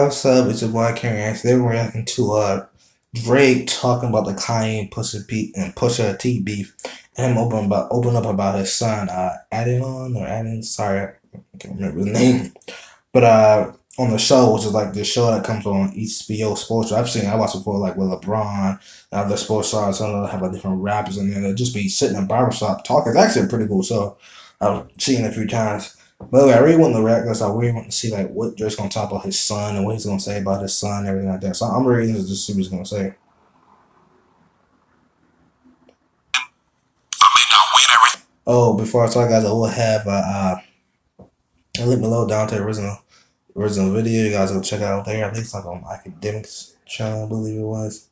What's up? It's your boy Kanye. They were reacting to Drake talking about the Kanye and Pusha T beef, and him open up about his son Adonis. Sorry, I can't remember his name. But on the show, which is like this show that comes on HBO Sports. I watched it before, like with LeBron and other sports stars. Some of them have like different rappers in there. They'll just be sitting in a barbershop talking. It's actually a pretty cool show. I've seen it a few times. But anyway, I really want to react this. I really want to see like what Drake's gonna talk about his son and what he's gonna say about his son and everything like that. So I'm really interested to see what he's gonna say. Oh, before I start, guys, I will have a link below down to the original video. You guys go check it out there. I think it's like on my academics channel, I believe it was.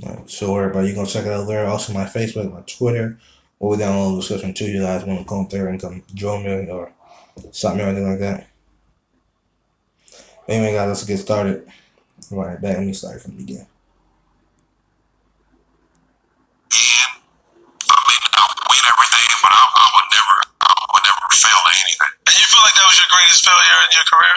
Not sure, but you can check it out there. Also, my Facebook, my Twitter, or down in the description too. You guys want to come there and come join me or stop me or anything like that. Anyway, guys, let's get started. Right back. Let me start from the beginning. Greatest failure in your career?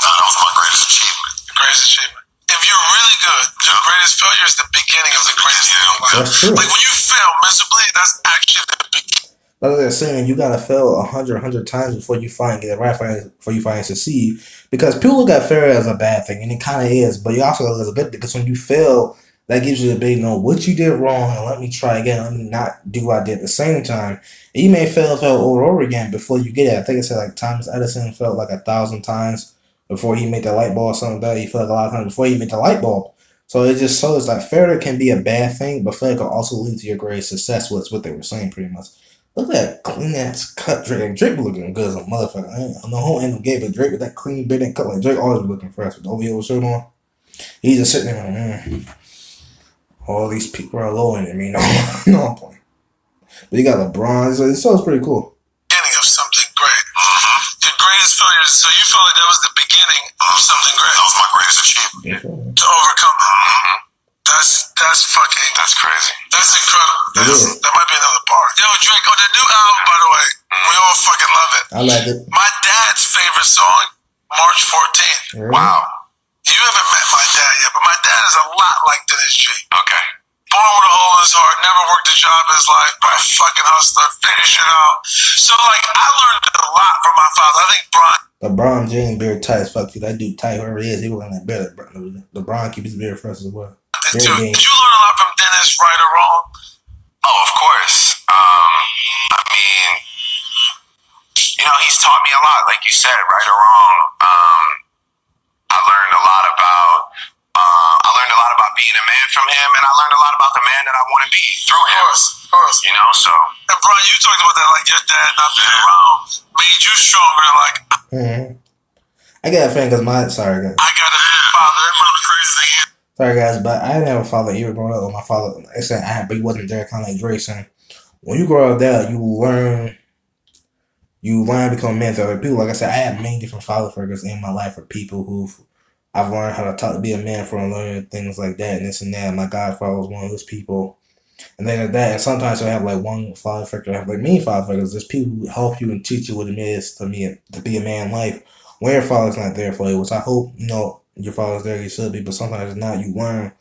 No, that was my greatest achievement. Your greatest achievement. If you're really good, your greatest failure is the beginning of the greatest thing in life. That's true. Like when you fail miserably, that's actually the beginning. Like they're saying, you gotta fail 100 times before you finally get it right, before you finally succeed. Because people look at failure as a bad thing, and it kind of is. But you also look at it as a good thing, because when you fail, that gives you the ability to know what you did wrong and let me try again. Let me not do what I did at the same time. And you may fail over and over again before you get it. I think it said like Thomas Edison felt like 1,000 times before he made the light bulb or something like that. He felt like a lot of times before he made the light bulb. So it just shows like failure can be a bad thing, but failure can also lead to your greatest success. What's what they were saying pretty much. Look at that clean ass cut Drake. Like, Drake looking good as a motherfucker. I don't know who ain't no gay, but Drake with that clean bit and cut. Like Drake always be looking fresh with the OVO shirt on. He's just sitting there like, all these people are low in it. I mean, no, I'm playing. But you got LeBron, so it sounds pretty cool. Beginning of something great. Your greatest failure, so you felt like that was the beginning of something great. That was my greatest achievement. To overcome that. That's crazy. That's incredible. That might be another part. Yo, Drake, on the new album, by the way, we all fucking love it. I like it. My dad's favorite song, March 14th. Really? Wow. You haven't met my dad yet, but my dad is a lot like Dennis G. Okay. Born with a hole in his heart, never worked a job in his life, but a fucking hustler, finish it out. So, like, I learned a lot from my father. I think LeBron James beard tight as fuck. That dude tight, whoever he is, he was in that beard. LeBron keeps his beard fresh as well. Did you learn a lot from Dennis, right or wrong? Oh, of course. I mean, you know, he's taught me a lot, like you said, right or wrong. I learned a lot about being a man from him, and I learned a lot about the man that I want to be through him. Of course. You know, so. And Brian, you talked about that, like your dad not being around made you stronger. Like, I got a friend because sorry guys. I got a father. That's one of the crazy things. Sorry guys, but I didn't have a father either growing up. My father, like I said, but he wasn't there, kind of like Drake saying. When you grow up there, you learn to become a man to other people. Like I said, I have many different father figures in my life for people who I've learned how to talk to be a man from, learning things like that and this and that. My godfather was one of those people. And things like that. And sometimes I have like one father figure. I have like many father figures. There's people who help you and teach you what it is to be a man in life when your father's not there for you, which I hope, you know, your father's there, you should be, but sometimes it's not. You learn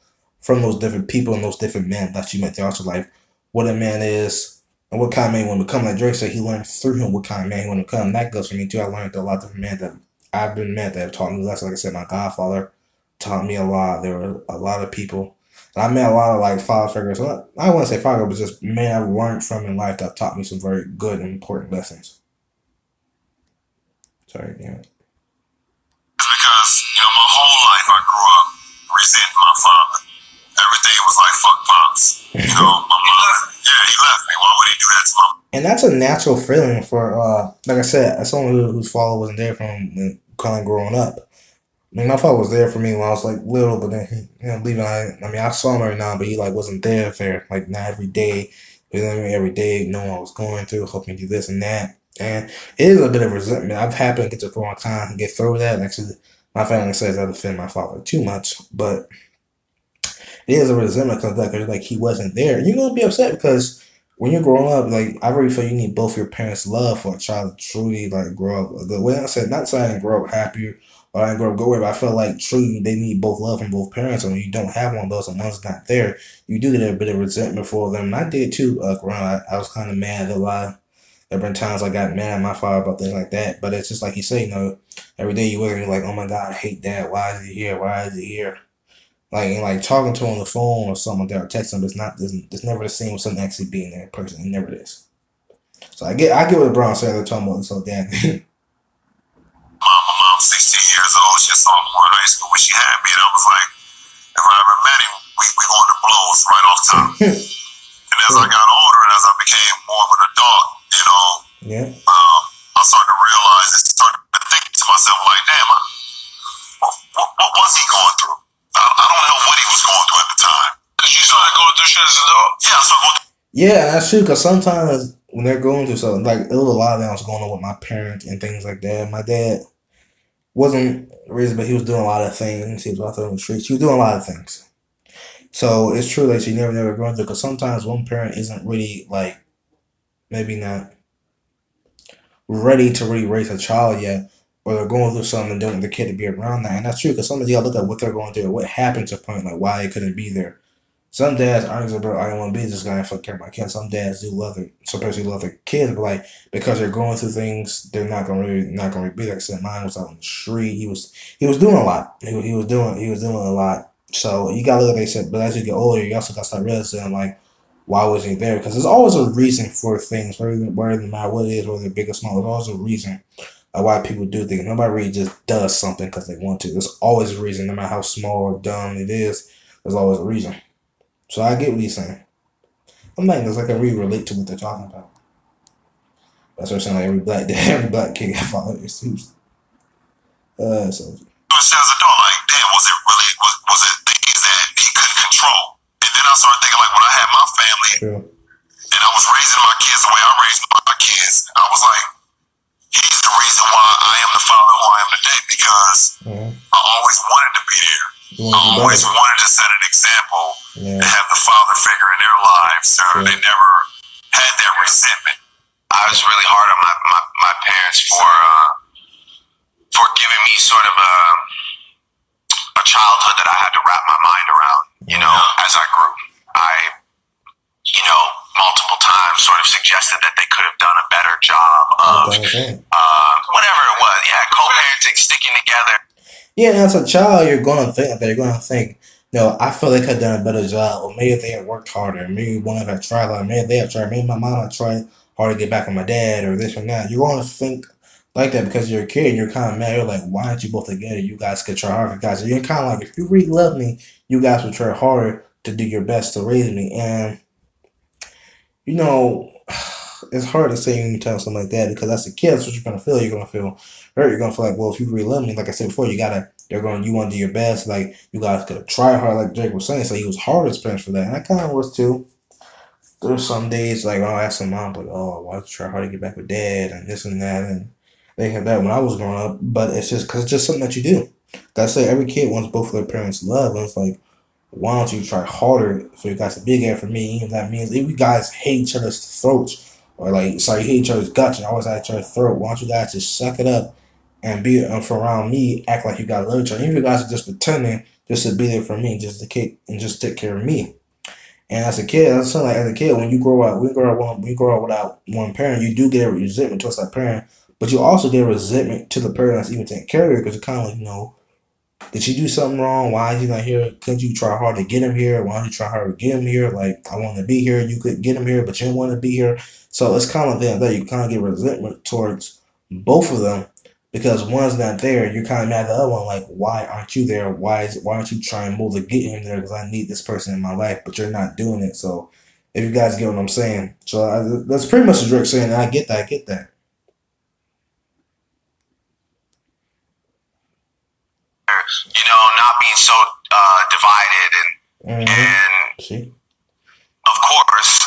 from those different people and those different men that you met throughout your life what a man is and what kind of man you want to become. Like Drake said, he learned through him what kind of man he want to become. That goes for me too. I learned a lot of different men that I've been met that have taught me lessons. Like I said, my godfather taught me a lot. There were a lot of people. And I met a lot of like father figures. Well, I wouldn't say father, but just men I've learned from in life that taught me some very good and important lessons. Sorry, yeah. Because, you know, my whole life I grew up resenting my father. Everything was like, fuck Pops. You know, my mother, he left me. Why would he do that to my mom? And that's a natural feeling for, like I said, as someone whose father wasn't there from kind of growing up. I mean, my father was there for me when I was like little, but then he, you know, leaving. I mean, I saw him every now, but he like wasn't there, like not every day. You know what I mean? Every day, knowing what I was going through, helping me do this and that. And it is a bit of resentment. I've happened to get to the wrong time and get through that. Actually, my family says I defend my father too much, but it is a resentment because like he wasn't there. You're gonna be upset because when you're growing up, like I really feel you need both your parents' love for a child to truly like grow up a good way. I said not saying grow up happier or I didn't grow up good. But I feel like truly they need both love from both parents. And when you don't have one of those and one's not there, you do get a bit of resentment for them. And I did too, growing. I was kind of mad a lot. There have been times I got mad at my father about things like that. But it's just like you say, every day you look at me like, oh my God, I hate that. Why is he here? Why is he here? Like, and like talking to him on the phone or something like that or texting him, it's never the same with something actually being there in person. It never is. So I get what LeBron said. They're talking about so damn. My mom's 16 years old. She's a sophomore in high school when she had me, and I was like, if I ever met him, we going to blows right off top. And as I got older and as I became more of an adult, Yeah. I started to realize and started to think to myself, like, damn, what was he going through? I don't know what he was going through at the time. Because you started going through shit as an adult? Yeah, I started going through. Yeah, that's true. Because sometimes when they're going through something, like there was a lot of that was going on with my parents and things like that. My dad wasn't raised, but he was doing a lot of things. He was out there on the streets. He was doing a lot of things. So it's true that you never going through. Because sometimes one parent isn't really like maybe not ready to really raise a child yet, or they're going through something and don't want the kid to be around that. And that's true because sometimes you gotta look at what they're going through, what happened to a point, like why they couldn't be there. Some dads aren't like, bro, I don't want to be this guy and fuck care about my kids. Some dads do love their, supposedly love their kids, but like because they're going through things, they're not gonna be there. Except mine was out on the street. He was doing a lot. He was doing a lot. So you gotta look at they said, but as you get older, you also gotta start realizing like why wasn't he there? Because there's always a reason for things, whether no matter what it is, whether they're big or small. There's always a reason why people do things. Nobody really just does something because they want to. There's always a reason, no matter how small or dumb it is. There's always a reason. So I get what he's saying. I'm like, because I can really relate to what they're talking about. That's what I'm saying. Like every black kid got followed their suits. So. As a adult, like, damn, was it things that he couldn't control? And then I started thinking, like, when I had my family, True. and I was raising my kids the way I raised my kids, I was like, he's the reason why I am the father who I am today, because I always wanted to be there. I always wanted to set an example and have the father figure in their lives, so they never had that resentment. I was really hard on my parents for giving me sort of a childhood that I had to wrap my mind around, as I grew. I multiple times sort of suggested that they could have done a better job of whatever it was. Yeah, co-parenting, sticking together. Yeah, as a child, you're gonna think, I feel they could have done a better job, or maybe if they had worked harder, maybe one of them had tried harder, maybe they had tried, maybe my mom had tried hard to get back on my dad, or this or that. You're gonna think like that because you're a kid. You're kind of mad. You're like, why aren't you both together? You guys could try harder, guys. You're kind of like, if you really love me, you guys would try harder to do your best to raise me. And it's hard to say when you tell something like that because as a kid, that's what you're gonna feel. You're gonna feel hurt. You're gonna feel like, well, if you really love me, like I said before, you want to do your best. Like you guys could try hard, like Drake was saying. So he was hard as parents for that, and I kind of was too. There's some days like I'll ask some mom, like, oh, why don't you try hard to get back with dad and this and that, and they had that when I was growing up. But it's just because it's just something that you do. Like I say, every kid wants both of their parents' love, and it's like, why don't you try harder for you guys to be there for me? Even that means if you guys hate each other's throats, or hate each other's guts, and always at each other's throat, why don't you guys just suck it up and be for around me, act like you guys love each other? Even if you guys are just pretending just to be there for me, just to take care of me. And as a kid, when you grow up, without one parent, you do get a resentment towards that parent, but you also get a resentment to the parent that's even taking care of you because you're kind of like, did you do something wrong? Why is he not here? Couldn't you try hard to get him here? Why don't you try hard to get him here? Like, I want to be here. You could get him here, but you didn't want to be here. So it's kind of that you kind of get resentment towards both of them because one's not there. You're kind of mad at the other one. Like, why aren't you there? Why aren't you trying more to get him there? Because I need this person in my life, but you're not doing it. So if you guys get what I'm saying. So that's pretty much what Drake saying. I get that. Not being so divided and See? Of course.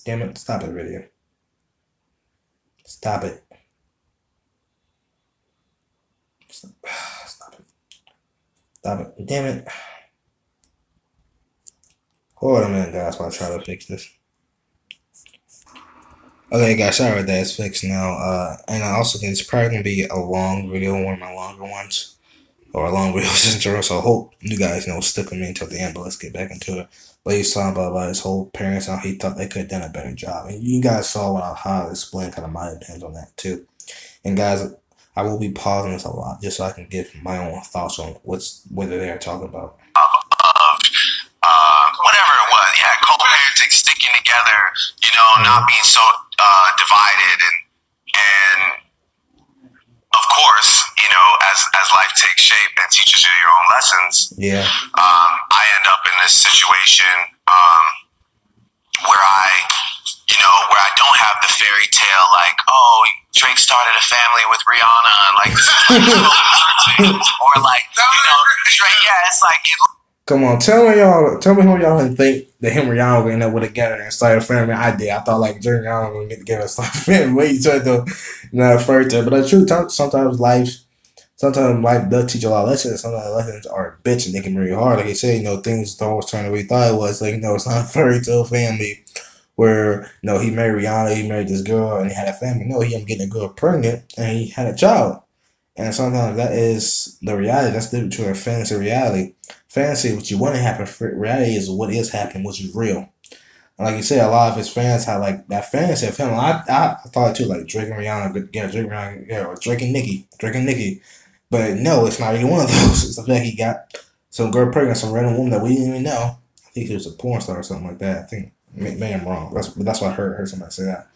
Damn it! Stop it, video. Stop it. Stop it. Stop it. Damn it. Hold on a minute, guys, while I try to fix this. Okay, guys, sorry about that. It's fixed now. And I also think it's probably gonna be a long video, one of my longer ones, or a long video intro. So I hope you guys stick with me until the end. But let's get back into it. But he's talking about his whole parents, how he thought they could have done a better job, and you guys saw how I explained kind of my opinions on that too. And guys, I will be pausing this a lot just so I can give my own thoughts on whether they're talking about. Whatever it was, yeah, co-parenting, sticking together, not being so divided, and of course, as life takes shape and teaches you your own lessons, yeah, I end up in this situation where I don't have the fairy tale like, oh, Drake started a family with Rihanna, like this is or like Drake, yeah, it's like it. Come on, tell me who y'all didn't think that him and Rihanna were gonna end up with together and start a family. I did. I thought like Drake and Rihanna were gonna get together and start a family. Wait, each other, first time. But the truth, sometimes life does teach you a lot of lessons. Sometimes lessons are a bitch and they can be really hard. Like I said, things don't always turn the way you thought it was. Like it's not a fairy tale family where he married Rihanna, he married this girl, and he had a family. No, he ended up getting a girl pregnant and he had a child. And sometimes that is the reality. That's different between a fantasy and reality. Fantasy, what you want to happen. Reality is what is happening, which is real. And like you said, a lot of his fans had like that fantasy of him. I thought it too, like Drake and Rihanna, or Drake and Nicki. But no, it's not any one of those. It's the fact he got some girl pregnant, some random woman that we didn't even know. I think he was a porn star or something like that. I think maybe I'm wrong. That's what I heard somebody say that.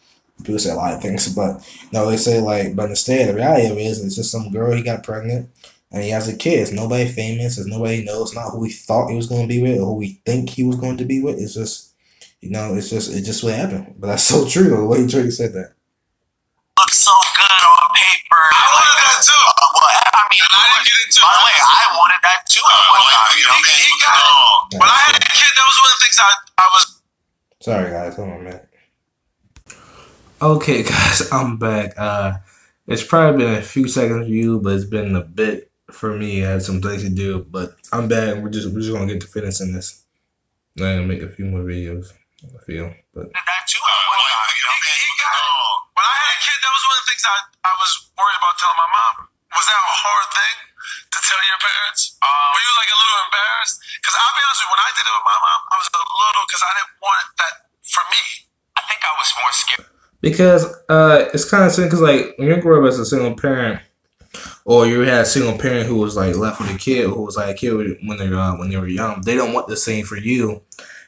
People say a lot of things, but no, they say like, but instead, the reality of it is, it's just some girl he got pregnant, and he has a kid. It's nobody famous. It's nobody knows. It's not who he thought he was going to be with, or who he think he was going to be with. It's just, it's just what happened. But that's so true. The way Drake said that. Looks so good on paper. I wanted that too. Well, I mean, and I didn't get into it. By the way, I wanted that too. He got it. When I had a kid, that was one of the things I was. Sorry, guys. Hold on a minute. Okay, guys, I'm back. It's probably been a few seconds for you, but it's been a bit for me. I had some things to do, but I'm back. And we're just gonna get to finishing this. I'm gonna make a few more videos. I feel, but that too. When I had a kid, that was one of the things I was worried about telling my mom. Was that a hard thing to tell your parents? Were you like a little embarrassed? Because I'll be honest with you, when I did it with my mom, I was a little because I didn't want that for me. I think I was more scared. Because it's kind of simple. Because like when you grow up as a single parent, or you had a single parent who was like left with a kid, or who was like a kid when they were young, they don't want the same for you.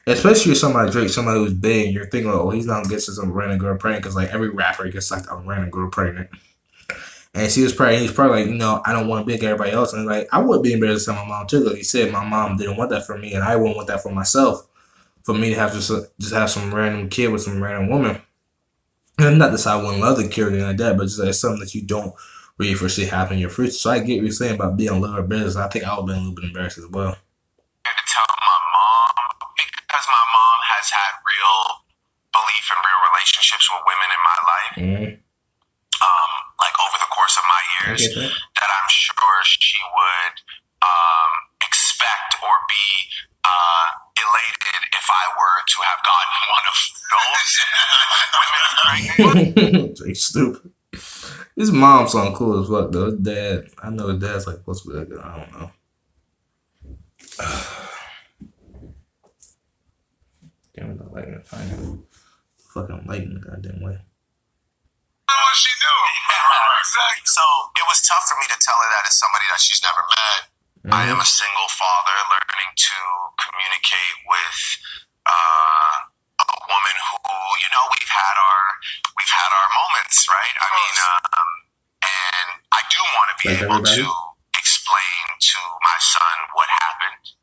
Especially if somebody Drake, somebody who's big, you're thinking, oh, he's not getting some random girl pregnant, because like every rapper gets like a random girl pregnant. And he's probably like, I don't want to be like everybody else. And like I would be embarrassed to tell my mom too. Like he said, my mom didn't want that for me, and I wouldn't want that for myself. For me to have just have some random kid with some random woman. And not that I wouldn't love the kid or anything like that, but just like something that you don't really foresee happening in your future. So I get what you're saying about being a little business. I think I would have been a little bit embarrassed as well. To tell my mom, because my mom has had real belief and real relationships with women in my life. Mm-hmm. Like over the course of my years, that I'm sure she would expect or be elated if I were to have gotten one of those women. He's stupid. His mom sound cool as fuck though. His dad, I know his dad's like supposed to be like that. I don't know. Damn, not lighting the fire. Fucking lighting the goddamn way. What she knew. Exactly. So it was tough for me to tell her that as somebody that she's never met. Mm-hmm. I am a single father learning to communicate with a woman who, we've had our moments, right? I mean, and I do want to be able to explain to my son what happened.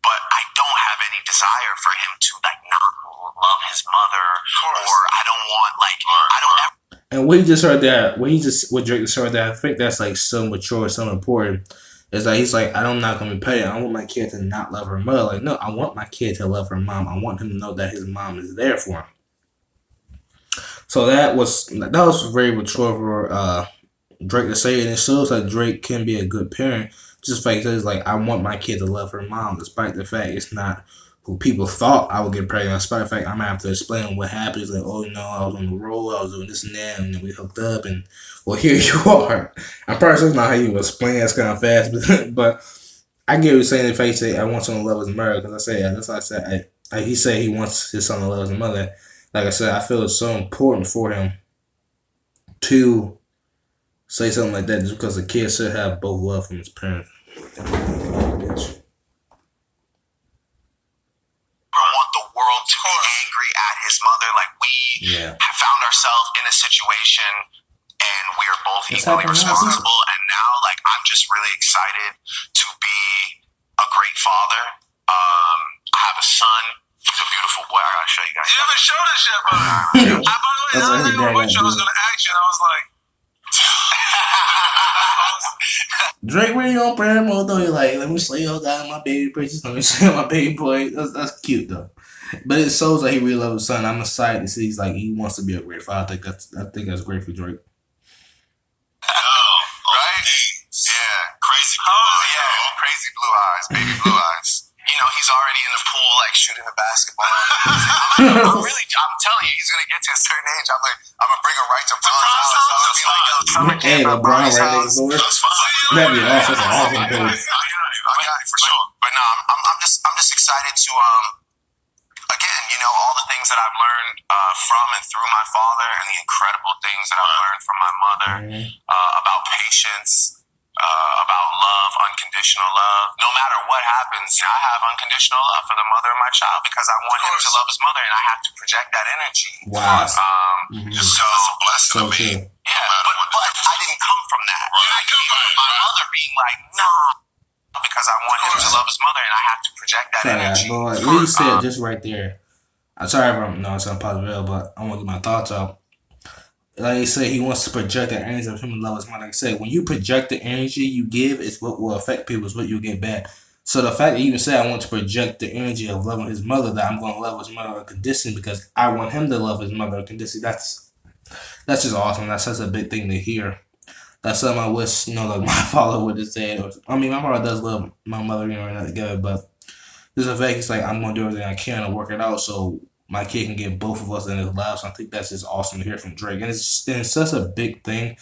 But I don't have any desire for him to like not love his mother, or I don't want I don't ever. And what he just heard that, what Drake just heard that, I think that's like so mature, so important. Is like he's like, I'm not gonna be petty. I don't want my kid to not love her mother. Like, no, I want my kid to love her mom. I want him to know that his mom is there for him. So that was very mature for Drake to say, and it shows that Drake can be a good parent. Just like says, like I want my kid to love her mom, despite the fact it's not who people thought I would get pregnant. As a matter of fact, I'm gonna have to explain what happened. It's like, oh, I was on the road, I was doing this and that, and then we hooked up, and well, here you are. I'm probably sure not how you explain that's kind of fast, but I get what you're saying. If he say I want someone to love his mother, because I say that's what I said. He said he wants his son to love his mother. Like I said, I feel it's so important for him to say something like that, just because the kid should have both love from his parents. Want the world to be angry at his mother. Like, we have found ourselves in a situation and we are both equally responsible. And now, like, I'm just really excited to be a great father. I have a son. He's a beautiful boy. I gotta show you guys. You haven't shown us yet, brother. By the way, the other thing I was gonna ask you, and I was like, Drake really on prayer mode though. He's like, let me show y'all guys my baby princess. Let me show you my baby boy. That's cute though. But it shows that he really loves his son. I'm excited to see he's like he wants to be a great father. I think that's great for Drake. oh, right? Yeah, crazy. Crazy blue eyes, baby blue eyes. He's already in the pool, like shooting the basketball. I'm telling you, he's gonna get to a certain age. I'm gonna bring him right to Bron's house. I'm gonna be like, yo, summer camp at Bron's house. That'd be awesome. I got it for sure. But no, I'm just excited to again, all the things that I've learned from and through my father, and the incredible things that I've learned from my mother about patience. About love, unconditional love. No matter what happens, I have unconditional love for the mother of my child because I want him to love his mother, and I have to project that energy. Wow. So that's a blessing to me. Yeah, but I didn't come from that. Right. I came from my mother being like, nah, because I want him to love his mother, and I have to project that energy. Lord, what you said just right there. I'm sorry if I'm not positive, but I want to get my thoughts out. Like you said, he wants to project the energy of him and love his mother. Like I said, when you project the energy you give, it's what will affect people. It's what you get back. So the fact that he even said, I want to project the energy of loving his mother, that I'm going to love his mother unconditionally because I want him to love his mother unconditionally. That's just awesome. That's such a big thing to hear. That's something I wish, like my father would have said. I mean, my father does love my mother, we're not together, but there's a fact, it's like, I'm going to do everything I can to work it out so my kid can get both of us in his lives. So I think that's just awesome to hear from Drake. And it's such a big thing.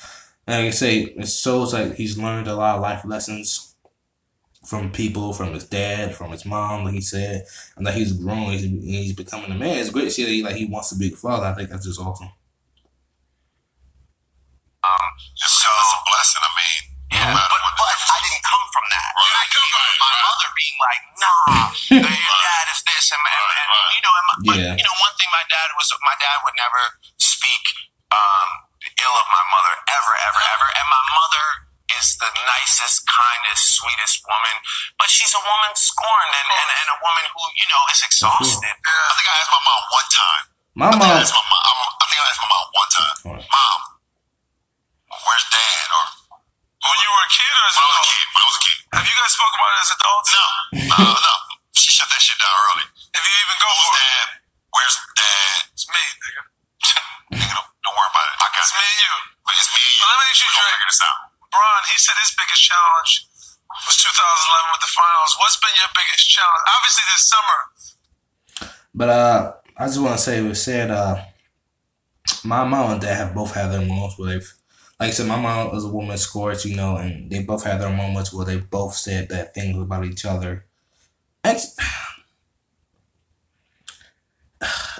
And like I say, it shows like he's learned a lot of life lessons from people, from his dad, from his mom, like he said. And that he's grown, he's becoming a man. It's great to see that he wants to be a father. I think that's just awesome. So it's a blessing. I mean, but I didn't come from that. Right. I came from my mother being like, nah, your dad is this, and one thing my dad would never speak ill of my mother ever, and my mother is the nicest, kindest, sweetest woman, but she's a woman scorned and a woman who is exhausted. I think I asked my mom one time. I think I asked my mom one time, Mom, where's Dad? Or when you were a kid, or when I was a kid. Have you guys spoken about it as adults? No. She shut that shit down early. If you even go for Dad, where's Dad? It's me, nigga. Nigga, don't worry about it. I got it's me and you. But it's me and you. But let me ask you, Drake. Figure this out. Bron, he said his biggest challenge was 2011 with the finals. What's been your biggest challenge? Obviously this summer. But I just want to say, we said my mom and dad have both had their moments where they've, like I said, my mom was a woman scorch, and they both had their moments where they both said that things about each other. I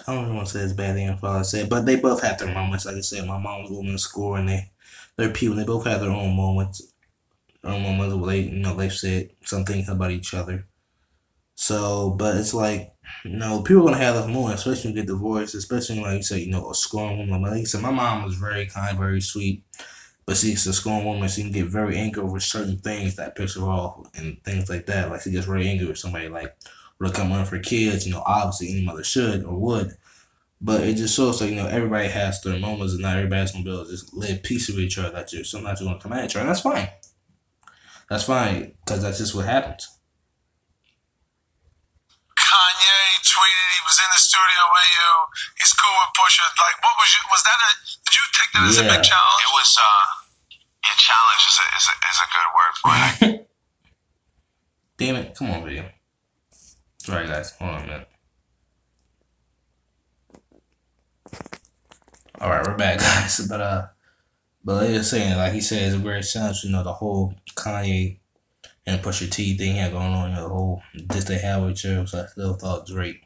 don't want to say it's bad thing if I said, but they both had their moments. Like I said, my mom was a woman score, and they're people. They both had their own moments. Their own moments where they said some things about each other. So, but it's like, people are gonna have those moments, especially when you get divorced, especially like you say, a scorned woman. Like you said, my mom was very kind, very sweet, but she's a scorned woman. She can get very angry over certain things that piss her off and things like that. Like she gets very angry with somebody, like will come on for kids. Obviously any mother should or would, but it just shows that everybody has their moments, and not everybody's gonna be able to just live peace with each other. That sometimes you're gonna come at each other, and that's fine. That's fine because that's just what happens. Kanye tweeted he was in the studio with you. He's cool with Pusha. Like, did you take that as a big challenge? It was, challenge is a good word for it. Damn it. Come on, video. Sorry, guys. Hold on a minute. All right, we're back, guys. But like you're saying, like he said, it's a great chance. The whole Kanye and Pusha T thing had going on. The whole this they have with you. So I still thought Drake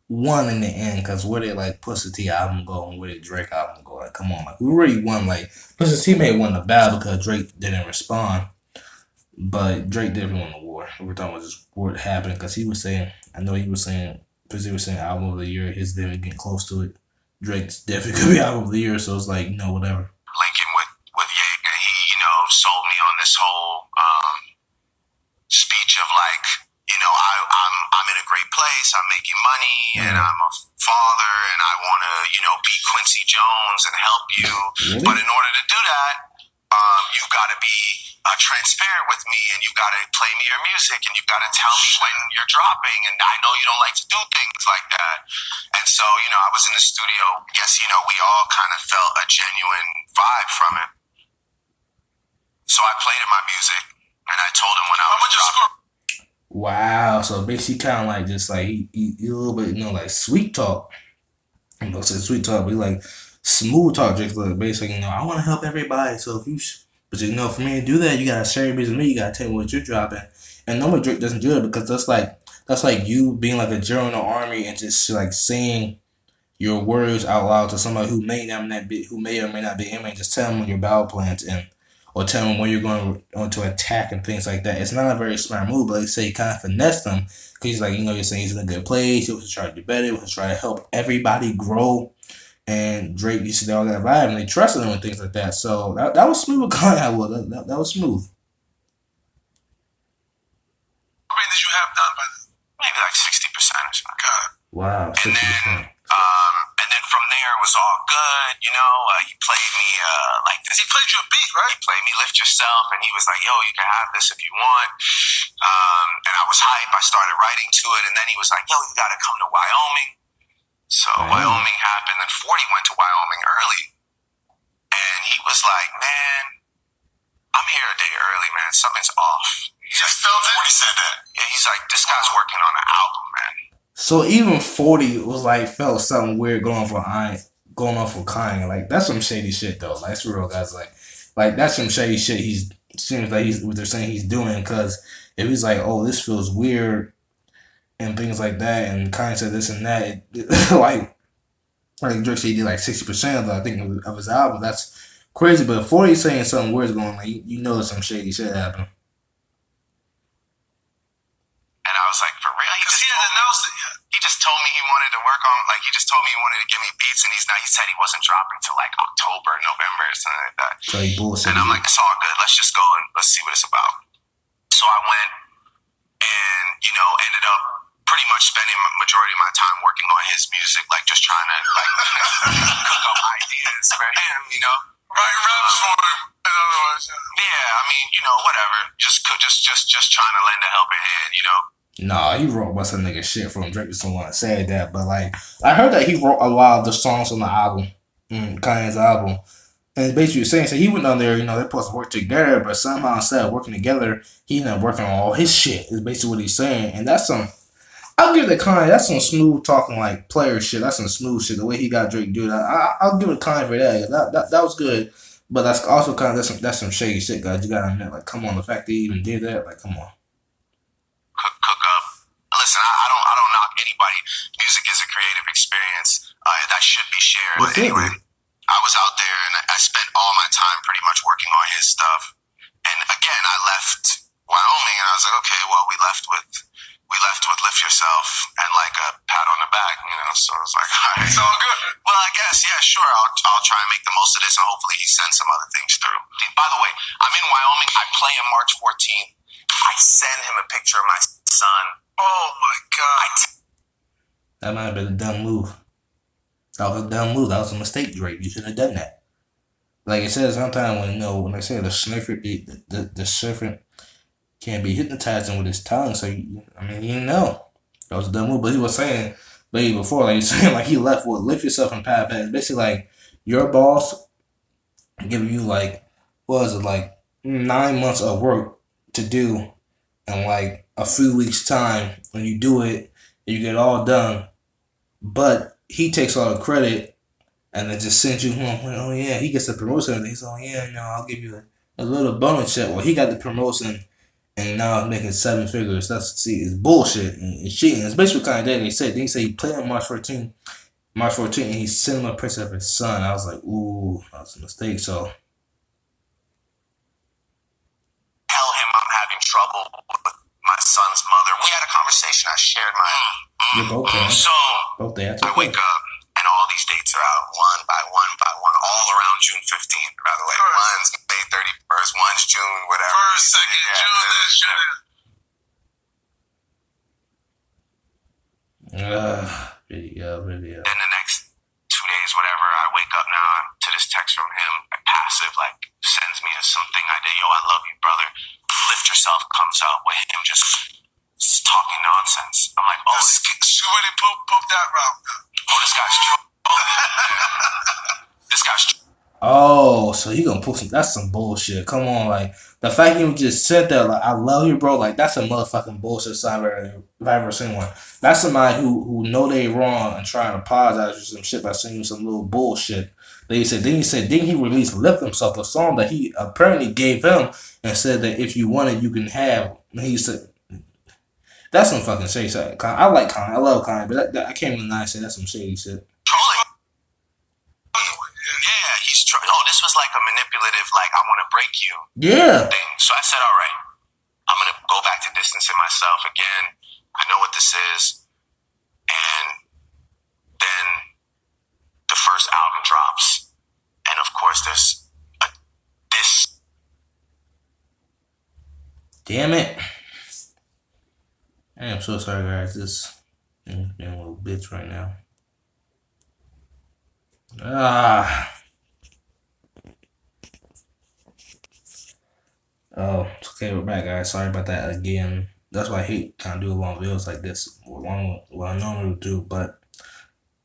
won in the end because where did like Pusha T album go and where did Drake album go? Like, come on, like who really won? Like Pusha T may won the battle because Drake didn't respond, but Drake definitely won the war. We're talking about just what happened because he was saying, I know he was saying, because he was saying album of the year, his definitely getting close to it. Drake's definitely could be album of the year, so it's like whatever. Lincoln with Ye, and he, sold me on this whole speech of like, I'm in a great place, I'm making money, and I'm a father, and I want to, be Quincy Jones and help you. Really? But in order to do that, you've got to be transparent with me, and you've got to play me your music, and you've got to tell me when you're dropping, and I know you don't like to do things like that. And so, I was in the studio. Guess, we all kind of felt a genuine vibe from it. So I played him my music, and I told him when I was dropping. Wow, so basically kind of like just like he a little bit, like sweet talk. Say sweet talk, but he like smooth talk, just like basically, I want to help everybody. So if you, but for me to do that, you gotta share your business with me. You gotta tell me what you're dropping. And normally Drake doesn't do it because that's like you being like a general in the army and just like saying your words out loud to somebody who may or may not be aiming. Just tell them your battle plans or tell them when you're going to attack and things like that. It's not a very smart move, but like say you kind of finesse them because he's like, you're saying he's in a good place. He was trying to do better. He was trying to help everybody grow. And Drake used to do all that vibe, and they trusted him and things like that. So that was smooth with Kanye. That was smooth. How many did you have done by then? Maybe like 60% or something. God. Wow, 60%. And then from there it was all good, he played me like this. He played you a beat, right? He played me Lift Yourself, and he was like, yo, you can have this if you want. And I was hype. I started writing to it, and then he was like, yo, you gotta come to Wyoming. So Wyoming happened, and 40 went to Wyoming early. And he was like, man, I'm here a day early, man. Something's off. He's like, felt it? 40 said that. Yeah, he's like, this guy's working on an album, man. So even 40 was like felt something weird going on for Kanye. Like that's some shady shit though. Like that's real, guys. Like that's some shady shit. Seems like what they're saying he's doing. Because if he's like, oh, this feels weird and things like that, and Kanye said this and that, like Drake said he did like 60% of his album. That's crazy. But 40 saying something weird's going on, like there's some shady shit happening. And I was like, for real? He hadn't announced it yet. He just told me he wanted to work on, he just told me he wanted to give me beats, and he said he wasn't dropping till like October, November, or something like that. So he bullshit. And I'm like, it's all good. Let's just go and let's see what it's about. So I went and, ended up pretty much spending the majority of my time working on his music, like just trying to cook up ideas for him, Writing raps for him, in other words. Yeah, I mean, whatever. Just trying to lend a helping hand, Nah, he wrote a bunch of nigga shit from Drake. Someone said that, but like I heard that he wrote a lot of the songs on the album, Kanye's album, and basically saying so he went on there. They're supposed to work together, but somehow instead of working together, he ended up working on all his shit. Is basically what he's saying, and that's some. I'll give it to Kanye. That's some smooth talking like player shit. That's some smooth shit. The way he got Drake do that, I'll give it to Kanye for that. That was good, but that's also kind of that's some shady shit, guys. You gotta admit, like, come on, the fact that he even did that, like, come on. Cook up. Listen, I don't knock anybody. Music is a creative experience that should be shared. But anyway, I was out there and I spent all my time pretty much working on his stuff. And again, I left Wyoming and I was like, okay, well, we left with Lift Yourself and like a pat on the back, So I was like, all right, it's all good. Well, I guess, yeah, sure. I'll try and make the most of this, and hopefully he sends some other things through. By the way, I'm in Wyoming. I play him March 14th. I send him a picture of my son. Oh my God. That might have been a dumb move. That was a dumb move. That was a mistake, Drake. You shouldn't have done that. Like it says sometimes when they say the serpent can be hypnotizing with his tongue. So that was a dumb move. But he was saying maybe before, like he's saying, like he left with Lift Yourself and Pat Pat. Basically, like your boss giving you like 9 months of work to do, in like a few weeks' time when you do it, you get it all done. But he takes all the credit and then just sends you home. Like, oh yeah, he gets the promotion. And he's like, oh yeah, no, I'll give you a little bonus check. Well, he got the promotion and now making 7 figures. That's it's bullshit and it's cheating. It's basically kind of that. They say he played on March 14th. March 14th, and he sent him a picture of his son. I was like, ooh, that's a mistake. So tell him I'm having trouble with my son's mother. We had a conversation. I shared my. you're both parents. So both dads. I wake up and all these dates are out one by one by one, all around June 15th. By the way, one's May 31st, one's June whatever. First, second, June. Video. Then the next 2 days, whatever, I wake up now to this text from him, passive, like sends me to something I did. Yo, I love you, brother. Lift Yourself comes out with him just talking nonsense. I'm like, oh, she really pooped that route. Oh, this guy's true. This guy's true. Oh, so he gonna put some? That's some bullshit. Come on, like the fact you just said that, like I love you, bro. Like that's a motherfucking bullshit sign if I've ever seen one. That's somebody who know they wrong and trying to apologize for some shit by saying you some little bullshit. Then he said, then he released "Lift Himself," a song that he apparently gave him and said that if you want it, you can have. And he said, that's some fucking shady shit. I like Kanye, I love Kanye, but I can't even lie and say that's some shady shit. Yeah, he's oh, this was like a manipulative, like I want to break you thing. So I said, all right, I'm gonna go back to distancing myself again. I know what this is, and then the first album drops, and of course there's this. Damn it! I am so sorry, guys. This I'm being a little bitch right now. Oh, it's okay, we're back, guys. Sorry about that again. That's why I hate kind of do long videos like this. What I normally do, but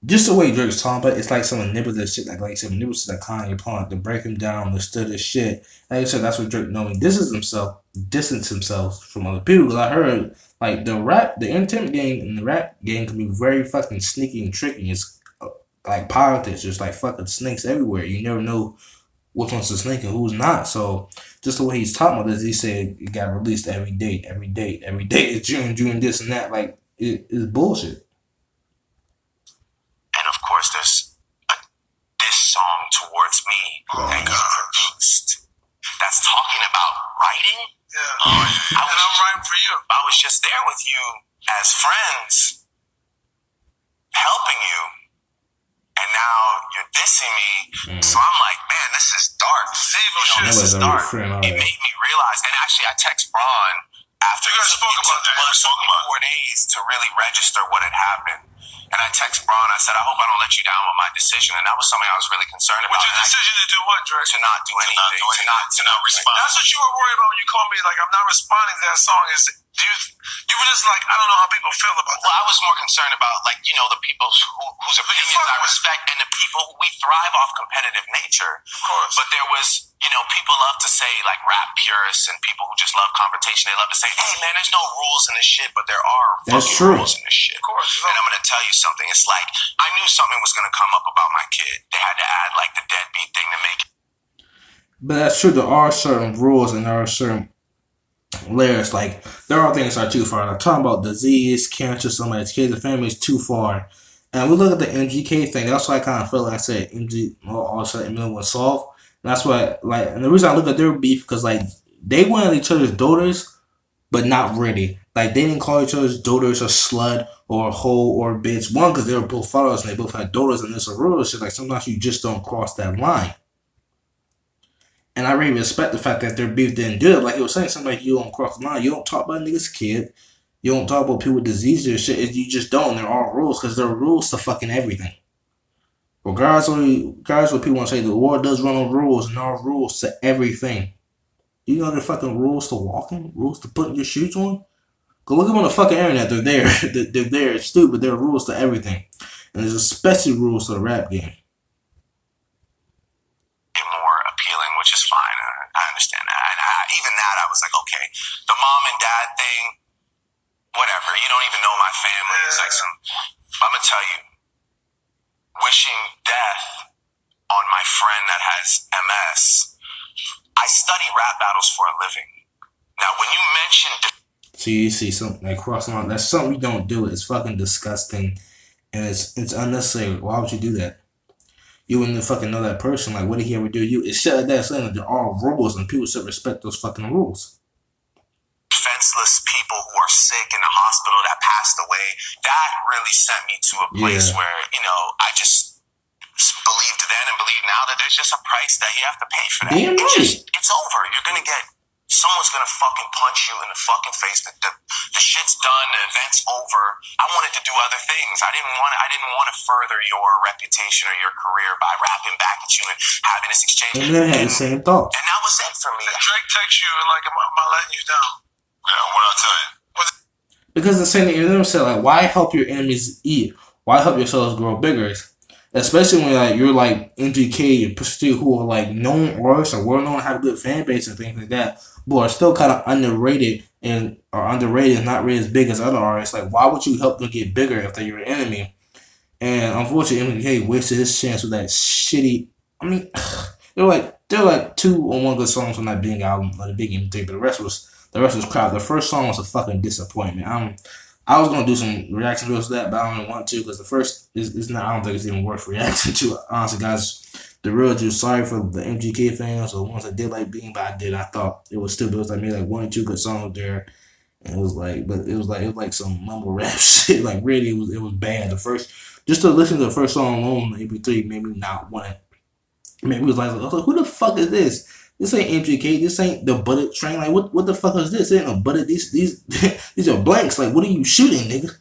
just the way Drake's talking about, it's like some manipulative shit. Like I said, manipulative like Kanye Pond to break him down, understood his shit. Like I said, that's what Drake normally distance himself from other people. Because I heard like the entertainment game and the rap game can be very fucking sneaky and tricky. It's like politics, just like fucking snakes everywhere. You never know which one's a snake and who's not. So just the way he's talking about this, he said it got released every date is June, this and that. Like it's bullshit. And of course, there's this song Towards Me that you produced. That's talking about writing. Yeah. I'm writing for you. I was just there with you as friends, helping you. And now you're dissing me. So I'm like, man, this is dark. This is dark. It made me realize, and actually I text Braun after it took me 4 days to really register what had happened. And I text Braun, I said, I hope I don't let you down with my decision. And that was something I was really concerned about. With your decision to do what, Drake? To not do anything. To not respond. That's what you were worried about when you called me, like, I'm not responding to that song. You were just like, I don't know how people feel about that. Well, I was more concerned about, like, you know, the people whose opinions I respect and the people who we thrive off competitive nature. Of course. But there was, you know, people love to say, like, rap purists and people who just love competition. They love to say, hey, man, there's no rules in this shit, but there are rules in this shit. Of course. And I'm going to tell you something. It's like, I knew something was going to come up about my kid. They had to add, like, the deadbeat thing to make it. But that's true. There are certain rules and there are certain layers. Like there are things that are too far. Like talking about disease, cancer, somebody's kids, the family is too far. And we look at the MGK thing. That's why I kind of feel like I said all of a sudden Eminem was soft. And that's why, like, and the reason I look at their beef because like they wanted each other's daughters, but not really. Like they didn't call each other's daughters a slut or a hoe or a bitch. One, because they were both fathers and they both had daughters, and it's a real shit. Like sometimes you just don't cross that line. And I really respect the fact that their beef didn't do it. Like he was saying, something like you don't cross the line. You don't talk about a nigga's kid. You don't talk about people with diseases or shit. You just don't. There are rules because there are rules to fucking everything. Regardless what people want to say, the world does run on rules, and there are rules to everything. You know there are fucking rules to walking, rules to putting your shoes on. Go look up on the fucking internet. They're there. They're there. It's stupid. There are rules to everything, and there's especially rules to the rap game. More appealing, which is fine. I understand that. And even that, I was like, okay, the mom and dad bad thing. Whatever. You don't even know my family. It's like I'm gonna tell you, wishing death on my friend that has MS. I study rap battles for a living. Now, when you mention... See, you see something like crossing on. That's something you don't do. It's fucking disgusting. And it's unnecessary. Why would you do that? You wouldn't fucking know that person. Like, what did he ever do to you? It's shit like that. Saying that there are rules and people should respect those fucking rules. Defenseless people who are sick in the hospital that passed away. That really sent me to a place where, you know, I just believed then and believe now that there's just a price that you have to pay for that. Damn right. It's over. You're gonna get... Someone's gonna fucking punch you in the fucking face. The shit's done. The event's over. I wanted to do other things. I didn't want to further your reputation or your career by rapping back at you and having this exchange. And they had the same thought. And that was it for me. And Drake takes you and like, am I letting you down? Yeah, what I tell you. Because the same thing you never said, like, why help your enemies eat? Why help yourselves grow bigger? Especially when like you're like MGK and Pusha T, who are like known artists or well known, have a good fan base and things like that, but are still kind of underrated and not really as big as other artists. Like, why would you help them get bigger if they're your enemy? And unfortunately, MGK wasted his chance with that shitty. I mean, they're like 2 or 1 good songs on that big album, like the big MP3, but the rest was crap. The first song was a fucking disappointment. I was gonna do some reaction videos to that, but I don't want to because the first is not. I don't think it's even worth reacting to. Honestly, guys, the real juice. Sorry for the MGK fans or the ones that did like Bean, but I did. I thought it was stupid. It was like maybe like 1 or 2 good songs there, and it was like some mumble rap shit. Like really, it was bad. Just to listen to the first song alone, the MP3 made me not want it. Maybe it was like, who the fuck is this? This ain't MGK. This ain't the bullet train. Like, what the fuck is this? It ain't no bullet. These these are blanks. Like, what are you shooting, nigga?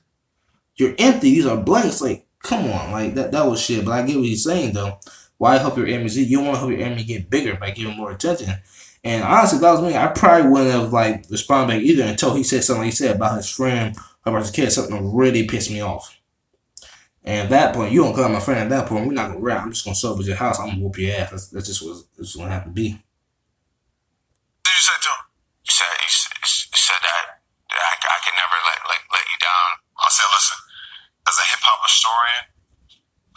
You're empty. These are blanks. Like, come on. Like, that was shit. But I get what he's saying, though. Why help your enemies? You don't want to help your enemy get bigger by giving more attention. And honestly, if that was me, I probably wouldn't have, like, responded back either until he said something he said about his friend, about his kid, something that really pissed me off. And at that point, you don't call my friend at that point. We're not going to rap. I'm just going to show up at your house. I'm going to whoop your ass. That's just what it's going to have to be. You said to him? You said that I can never let you down. I said, listen, as a hip hop historian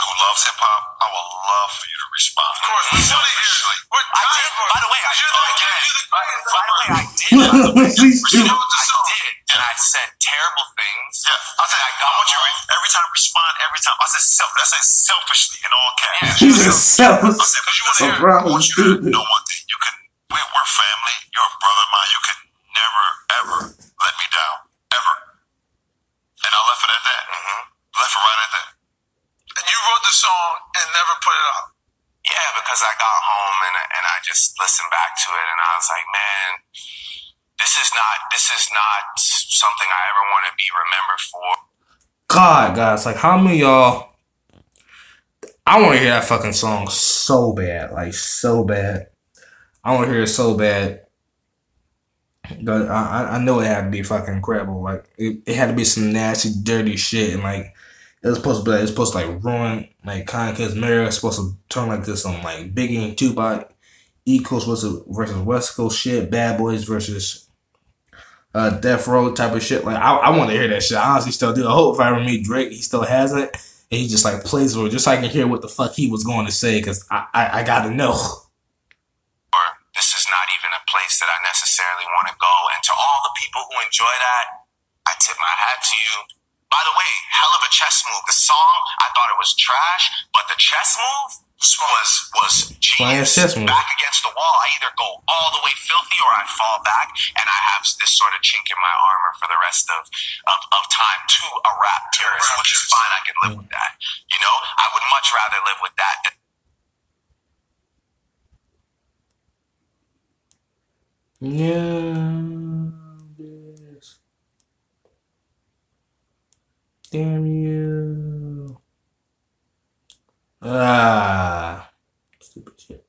who loves hip hop, I would love for you to respond. Of course, we want to hear it. I did. By the way, I did. And I said terrible things. Yeah, I said I want you every time respond. Every time I said selfishly in all caps. He said selfish. I said, because you want to hear it. I want you to know one thing. We're family. You're a brother of mine. You can never, ever let me down. Ever. And I left it at that. Left it right at that. And you wrote the song and never put it out. Yeah, because I got home and I just listened back to it and I was like, man, this is not something I ever want to be remembered for. God, guys, like how many of y'all? I want to hear that fucking song so bad, like so bad. I want to hear it so bad. But I know it had to be fucking incredible. Like it had to be some nasty, dirty shit, and like it was supposed to like ruin like Kanye's marriage. It's supposed to turn like this on like Biggie and Tupac, East Coast versus West Coast shit, Bad Boys versus Death Row type of shit. Like I want to hear that shit. I honestly still do. I hope if I ever meet Drake, he still has it, and he just like plays with it, just so I can hear what the fuck he was going to say, because I gotta know. This is not even a place that I necessarily want to go. And to all the people who enjoy that, I tip my hat to you. By the way, hell of a chess move. The song, I thought it was trash, but the chess move was genius. Back against the wall, I either go all the way filthy or I fall back, and I have this sort of chink in my armor for the rest of time to a rap purist, which is fine. I can live with that. You know, I would much rather live with that than Yes. Damn you. Stupid shit.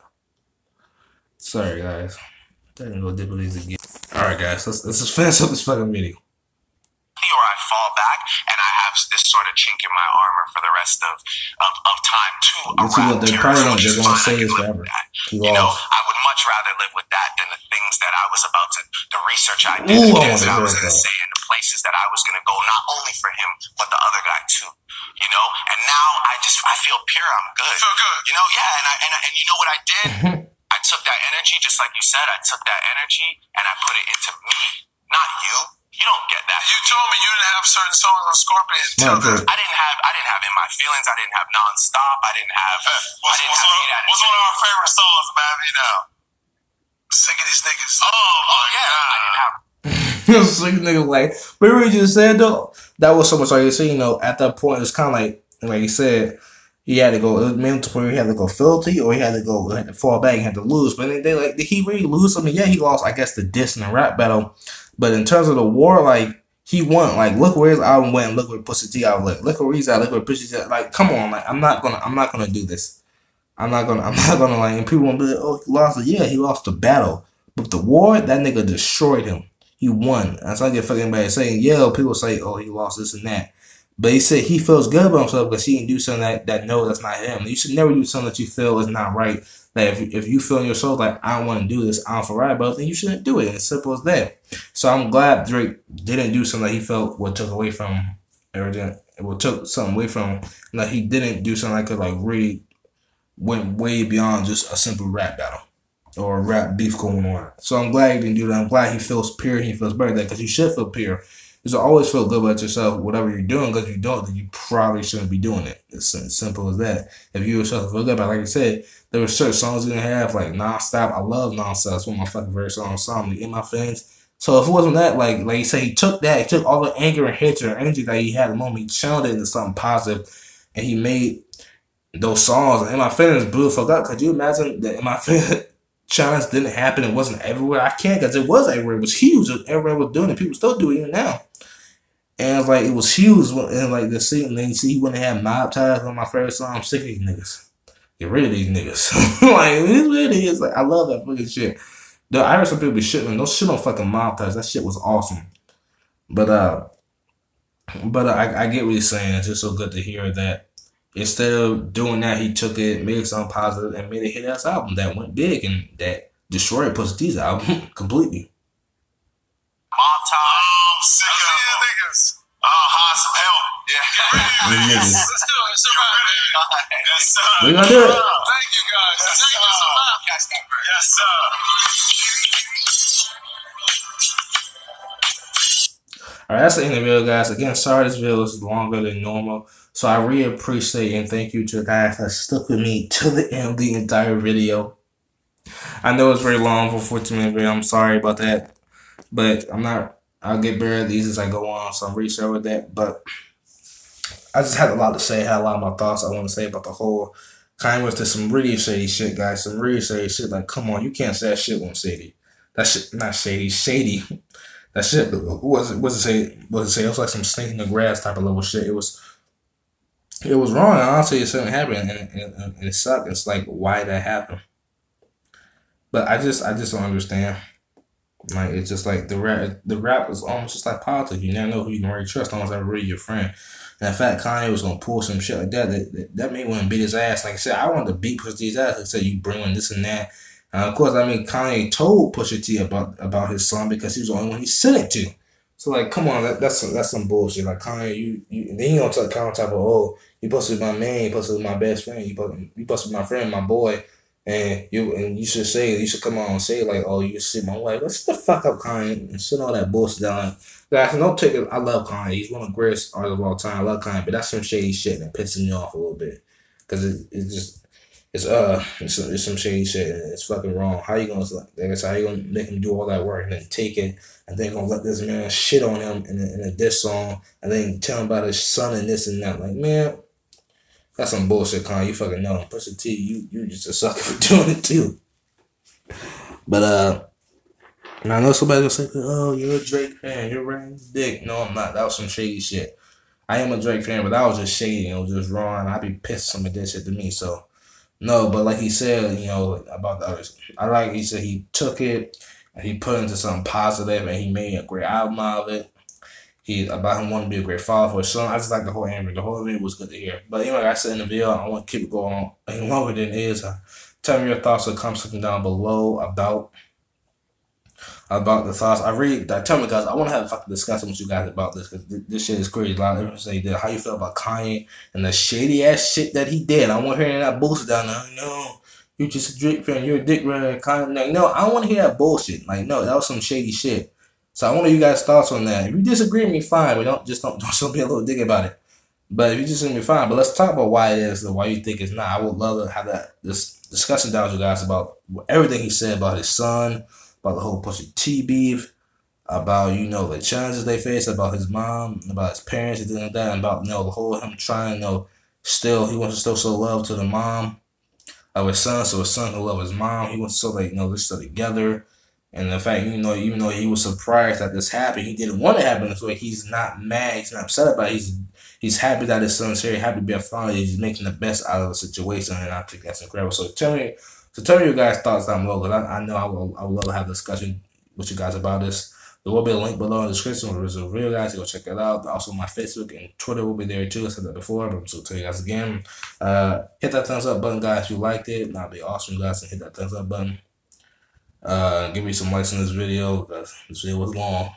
Sorry, guys. I didn't go dip with these again. Alright, guys. Let's just finish up this fucking video. or I fall back, and I have this sort of chink in my armor for the rest of time to around terrorism, which is fine. I can live with that. You know, I would much rather live with that than the things that I was about to, the research I did, the things that I was going to say, and the places that I was going to go, not only for him, but the other guy too. You know, and now I feel pure. I'm good. You feel good. You know, yeah. And you know what I did? I took that energy, just like you said. I took that energy and I put it into me, not you. You don't get that. You told me you didn't have certain songs on Scorpion. I didn't have In My Feelings. I didn't have Nonstop. I didn't have. What's one of our favorite songs, man? You know, singing these niggas. Oh yeah. I didn't have. Singing niggas like, but what you just said though, that was so much like you said. You know, at that point, it's kind of like you said. He had to go. It was meant to where he had to go filthy, or he had to fall back and had to lose. But they like, did he really lose? I mean, yeah, he lost. I guess the diss and the rap battle, but in terms of the war, like he won. Like look where his album went. Look where Pusha T album went. Look where he's at. Look where Pusha T at. Like come on, like I'm not gonna do this. I'm not gonna like. And people won't be like, oh, he lost it. Yeah, he lost the battle, but the war, that nigga destroyed him. He won. That's why I get fucking anybody saying, yeah. People say, oh, he lost this and that. But he said he feels good about himself because he didn't do something that no, that's not him. You should never do something that you feel is not right. That if you feel in your soul like I don't want to do this, I don't feel right about it, then you shouldn't do it. It's simple as that. So I'm glad Drake didn't do something that he felt would took away from everything. It would took something away from him. Like he didn't do something that could like really went way beyond just a simple rap battle or a rap beef going on. So I'm glad he didn't do that. I'm glad he feels pure. He feels better because you should feel pure. You should always feel good about yourself, whatever you're doing, because if you don't, then you probably shouldn't be doing it. It's as simple as that. If you yourself feel good about it, like I said, there were certain songs you didn't have, like Nonstop. I love Nonstop. It's one of my fucking favorite songs, In My Feelings. So if it wasn't that, like you say, he took all the anger and hatred and energy that he had at the moment, he channeled it into something positive, and he made those songs. And In My Feelings blew the fuck up. Could you imagine that In My Feelings challenge didn't happen? It wasn't everywhere. I can't, because it was everywhere. It was huge. Everybody was doing it. People still do it even now. And it's like it was huge, and like the scene, and then you see he wouldn't have mob ties on my favorite song. I'm sick of these niggas. Get rid of these niggas. Like it is. Like I love that fucking shit. Though I heard some people be shitting. Don't shit on fucking mob ties. That shit was awesome. But I get what he's saying. It's just so good to hear that instead of doing that, he took it, made something positive, and made a hit ass album that went big and that destroyed Pusha T's album completely. Mob time, sick of niggas. Hot some help. Yeah. Let's do it. It's all right, man. Yes, sir. We're gonna do it. Thank you, guys. Yes, thank you so much. Yes, sir. Alright, that's the end of the video, guys. Again, sorry this video is longer than normal. So I really appreciate and thank you to the guys that stuck with me to the end of the entire video. I know it's very long for 14-minute video. I'm sorry about that. But I'll get better at these as I go on, so I'm really sorry with that. But I just had a lot to say. I had a lot of my thoughts I want to say about the whole Kanye West. There's some really shady shit, guys. Some really shady shit. Like, come on, you can't say that shit when shady. That shit, not shady, shady. That shit, what's it say? It was like some snake in the grass type of level shit. It was wrong. Honestly, it shouldn't happen, and it sucked. It's like, why that happened? But I just don't understand. Like, it's just like the rap is almost just like politics. You never know who you can really trust unless they're really your friend. And in fact, Kanye was gonna pull some shit like that made one beat his ass. Like I said, I wanted to beat Pusha T's ass. Like I said, you bring in this and that. Of course, I mean, Kanye told Pusha T about his son because he was the only one he sent it to. So like, come on, that's some bullshit. Like Kanye, you then you gonna tell Kanye type of, oh, you supposed to be my man, you supposed to be my best friend, you supposed to be my friend, my boy. And you should come on and say like, oh, you shit my wife. Let's shut the fuck up, Kanye, and shit all that bullshit down. Guys, don't take it. I love Kanye. He's one of the greatest artists of all time. I love Kanye, but that's some shady shit that pisses me off a little bit because it's some shady shit and it's fucking wrong. How you gonna make him do all that work and then take it and then gonna let this man shit on him in a diss song and then tell him about his son and this and that? Like, man. That's some bullshit, Kanye. You fucking know. Pusha T, you just a sucker for doing it too. But and I know somebody will say, "Oh, you're a Drake fan. You're riding his dick." No, I'm not. That was some shady shit. I am a Drake fan, but that was just shady. It was just wrong. I'd be pissed if somebody did shit to me. So no, but like he said, about the others, he said he took it and he put it into something positive and he made a great album out of it. about him wanting to be a great father for his son. I just like the whole interview. The whole interview was good to hear. But anyway, like I said in the video, I want to keep it going on longer than it is. Tell me your thoughts or comment something down below about the thoughts. Tell me guys, I want to have a fucking discussion with you guys about this because this shit is crazy. A lot of people say that how you feel about Kanye and the shady ass shit that he did. I want to hear that bullshit down there. No, you're just a Drake fan. You're a dick rider. Kanye. Like, no, I don't want to hear that bullshit. Like, no, that was some shady shit. So I want you guys' thoughts on that. If you disagree with me, fine. But don't be a little dick about it. But if you disagree with me, fine. But let's talk about why it is and why you think it's not. I would love to have this discussion down with you guys about everything he said about his son, about the whole Pusha T beef, about the challenges they face, about his mom, about his parents, and things like that, and about the whole him trying he wants to still show love to the mom of his son, so his son can love his mom. He wants to show they're still together. And the fact, even though he was surprised that this happened, he didn't want it to happen this way. He's not mad. He's not upset about it. He's happy that his son's here. Happy to be a father. He's making the best out of the situation, and I think that's incredible. So tell me your guys' thoughts down below, because I know I would love to have a discussion with you guys about this. There will be a link below in the description where there's a video, guys. Go check that out. Also, my Facebook and Twitter will be there too. I said that before, but so tell you guys again. Hit that thumbs up button, guys, if you liked it. That'd be awesome, guys, and hit that thumbs up button. Give me some likes on this video because this video was long.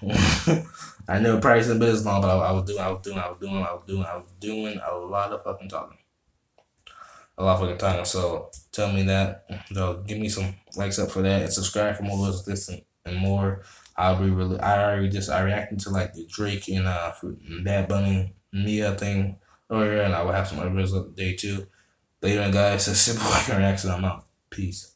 I know it probably hasn't been as long, but I was doing a lot of fucking talking. So tell me that. Give me some likes up for that and subscribe for more of this and more. I reacted to the Drake and Bad Bunny Mia thing earlier, and I will have some other videos up today too. Later, guys. It's a simple reaction. I'm out. Peace.